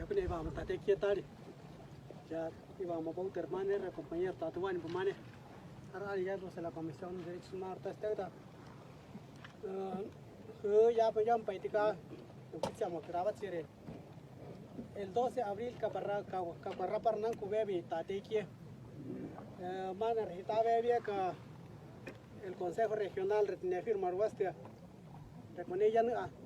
ya que íbamos a tener que estar, ya íbamos a poder manera compañero tatuán por manera, ahora ya los de la Comisión de Derechos Humanos está, ya pues ya un país que escuchamos grabar chere, el 12 de abril caparra parnan cubebi tatequie, manera está bebia que el Consejo Regional retiene firmar huastia, reconella no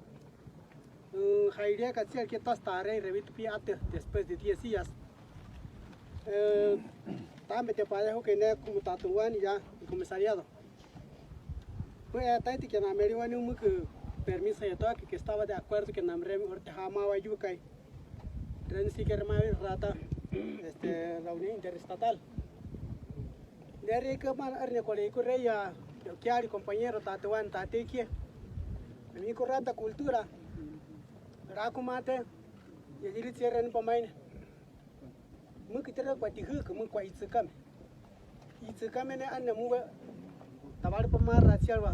Jairia que que está revito piate después de 10 días. También te parece que no como tatuán ya el comisariado. Pues hasta que en América no me permiso de todo que estaba de acuerdo que en América ahorita jamás va yo que tren sí que rata la Unión Interestatal. De ahí que man arne colegio reya que hay compañero tatuán tateque. Mi corrata cultura. Rakumate, ya jadi ceren pemain. Mungkin kita kuatihu, mungkin kuat Itzkam ini anda muka tawar pemar rasial wa.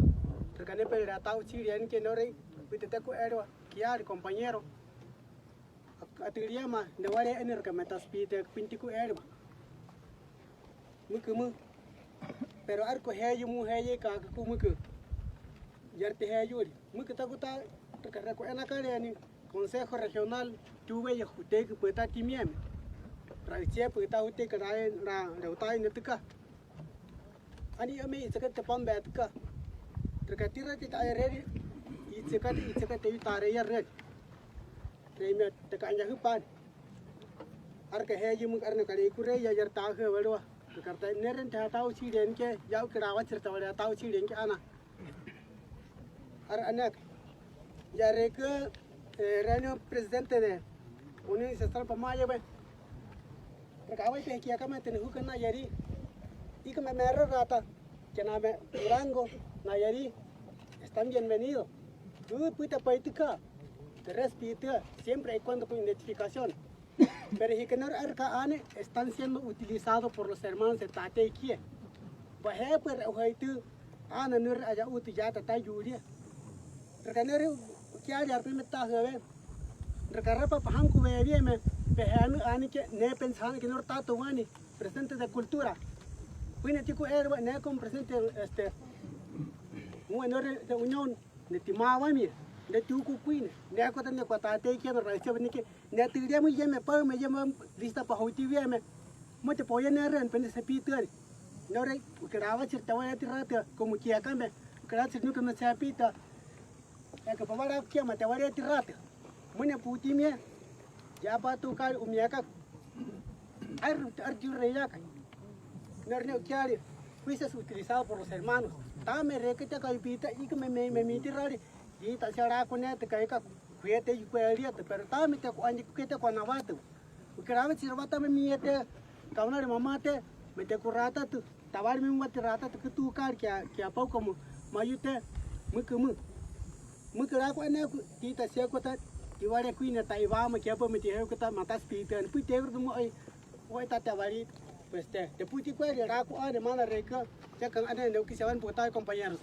Terkane pel tahu cirian ke nore, kita tak kuat kiar compañero. Atiria mah, nawari ener kamatas pite pinti ku erwa. Mungkin pero arko heju mu heje kak ku mungkin. Jarte heju, mungkin tak kuta terkane ku enak kali ani. Consejo Regional tuve ya jute que pueda timiem. Raicia pueda jute que ra leutai netka. Ani ame itsakat tapam betka. Terkatira kita ayere itsakat te tare ya red. Reme tekanya hupan. Arke heji mung arne kali kure ya jar ta he walwa. Terkata neren ta tahu si den ke jauh kerawat cerita wala tahu si den ke ana. Ar anak jare ke Rano presidente de Unión Ancestral Pamaya, pues, acabo de que acá me tengo que Nayari y que me rata, que name Durango, Nayari, están bienvenidos. Tú puedes política, te respeto, siempre y cuando con identificación. Pero si que no arcaane están siendo utilizados por los hermanos de Tate y Kie. Pues, pues, tú, ana no haya utilizado Tate Yuria. Porque no क्या यार पे मिलता है वे रखा रहा पहाड़ को वे भी में पहन आने के नए पेंशन के नोट तातो वानी presente de cultura पुणे चिको एर वे नए कम presente वो नोरे de unión de timawa mi de tuku queen नए को तन्ने को ताते के नोट राइट बने के नए तिरिया में ये में पर में ये में lista para होती वे में मुझे पोये नए रन पे से पीटर नोरे करावा चिरता वे तिराते como que acá में करा चिरनु के में से पीता que para que me te vaya a tirar, muy putimia, ya para tu car umiaca, arjureyaca, no es fuiste utilizado por los hermanos, dame requete calpita y que me tirar y te hará con este caica, cuídate y cuídate, pero dame te cuando con avato, porque a veces va también miete, cauna de mamate, me te currata tu, tabar mi materata que tu car que a poco como mayute, muy común. Mungkin aku ane kita siapa kota diwari aku ini Taiwan macam apa macam kota mata speaker, pun tegur tu moi tata wari, pues te puti kau dia aku ane mana reka, jangan ane nak kisahkan potai compañeros.